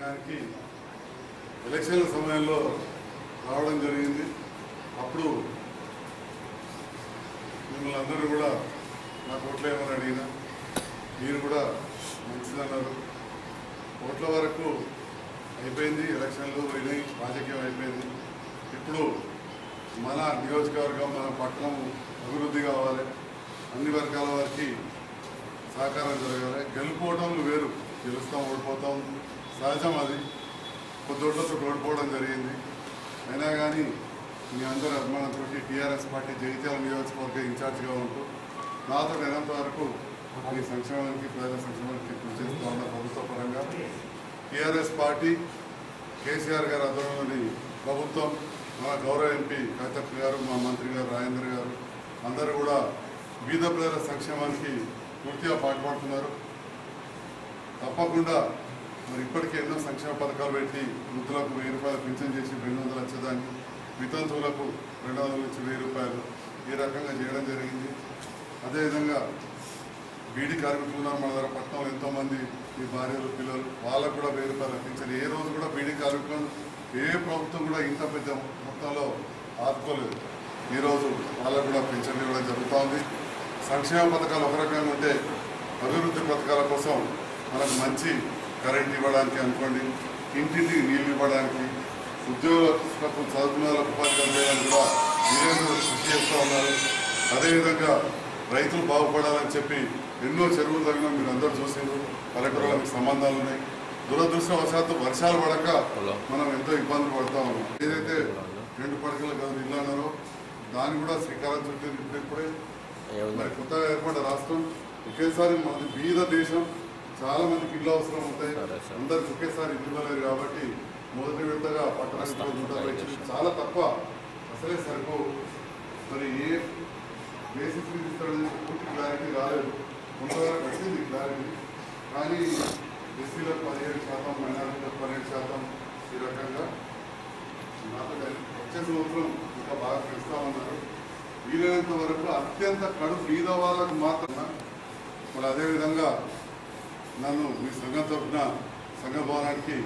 సంఘానికి ఎలక్షన్ల సమయంలో రావడం జరిగింది. అప్పుడు మిమ్మల్ని అందరూ కూడా నాకు ఓట్లు ఏమని అడిగినా మీరు కూడా మంచిదన్నారు. ఓట్ల వరకు అయిపోయింది, ఎలక్షన్లు పోయినాయి, రాజకీయం అయిపోయింది. ఇప్పుడు మన నియోజకవర్గం మన పట్టణం అభివృద్ధి కావాలి, అన్ని వర్గాల వారికి సహకారం జరగాలి. గెలుపోవడంలో వేరు, గెలుస్తాం ఓడిపోతాం సహజం, అది కొద్దిోట్లతో ఓడిపోవడం జరిగింది. అయినా కానీ మీ అందరి అభిమానంతో టీఆర్ఎస్ పార్టీ జగిత్యాల నియోజకవర్గ ఇన్ఛార్జిగా ఉంటూ నాతో నేనంత వరకు మీ సంక్షేమానికి ప్రజల సంక్షేమానికి కృషి చేస్తూ ఉన్న ప్రభుత్వ పరంగా టీఆర్ఎస్ పార్టీ కేసీఆర్ గారి ఆధ్వర్యంలోని ప్రభుత్వం, మా గౌరవ ఎంపీ కవితక్క గారు, మా మంత్రి గారు రాజేందర్ గారు అందరూ కూడా బీద ప్రజల సంక్షేమానికి పూర్తిగా పాటుపడుతున్నారు. తప్పకుండా మరి ఇప్పటికే ఎన్నో సంక్షేమ పథకాలు పెట్టి వృద్ధులకు 1000 రూపాయలు పింఛన్ చేసి 200 వచ్చేదాన్ని, వితంతువులకు 200 నుంచి 1000 రూపాయలు ఈ రకంగా చేయడం జరిగింది. అదేవిధంగా బీడీ కార్మికులు ఉన్నారు మన దగ్గర పట్టణంలో ఎంతోమంది, మీ భార్యలు పిల్లలు, వాళ్ళకు కూడా 1000 రూపాయలు పింఛన్. ఏ రోజు కూడా బీడీ కార్మికులను ఏ ప్రభుత్వం కూడా ఇంత పెద్ద మొత్తంలో ఆదుకోలేదు. ఈరోజు వాళ్ళకు కూడా పింఛన్లు ఇవ్వడం జరుగుతూ ఉంది. సంక్షేమ పథకాలు ఒక రకంగా ఉంటే అభివృద్ధి పథకాల కోసం మనకు మంచి కరెంట్ ఇవ్వడానికి అనుకోండి, ఇంటింటికి నీళ్ళు ఇవ్వడానికి, ఉద్యోగులకు చదువుకున్న వాళ్ళకు ఉపాధి కలగడానికి కూడా వీరేంద్ర కృషి చేస్తూ ఉన్నారు. అదేవిధంగా రైతులు బాగుపడాలని చెప్పి ఎన్నో చెరువులు తగిన మీరు అందరూ చూసిండ్రు. పల్లెటూరులకు సంబంధాలు ఉన్నాయి. దురదృష్టవశాత్తు వర్షాలు పడక మనం ఎంతో ఇబ్బందులు పడుతూ ఉన్నాం. ఏదైతే 2 పడకల గదులు ఇల్లు అన్నారో దాన్ని కూడా శ్రీకారం చుట్టింది. ఇప్పుడే మరి కొత్తగా ఏర్పడ్డ రాష్ట్రం, ఒకేసారి మనది బీద దేశం, చాలా మందికి ఇల్లు అవసరం ఉంటాయి, అందరికి ఒకేసారి ఇల్లు ఇవ్వలేరు. కాబట్టి మొదటి విడతగా పట్టణానికి చాలా తక్కువ, అసలే సరిపో. మరి ఏ బేసిస్ మీద ఇస్తాడని పూర్తి క్లారిటీ రాలేదు. కొంతవరకు వచ్చింది క్లారిటీ, కానీ ఎస్సీలకు 17%, మైనారిటీలకు 12% ఈ రకంగా నాకు వచ్చే సంవత్సరం ఇంకా బాగా పెంచుతామన్నారు. వీలైనంత వరకు అత్యంత కడుపు బీద వాళ్ళకు మాత్రమే. మరి అదేవిధంగా నన్ను మీ సంఘం తరఫున సంఘ భవనానికి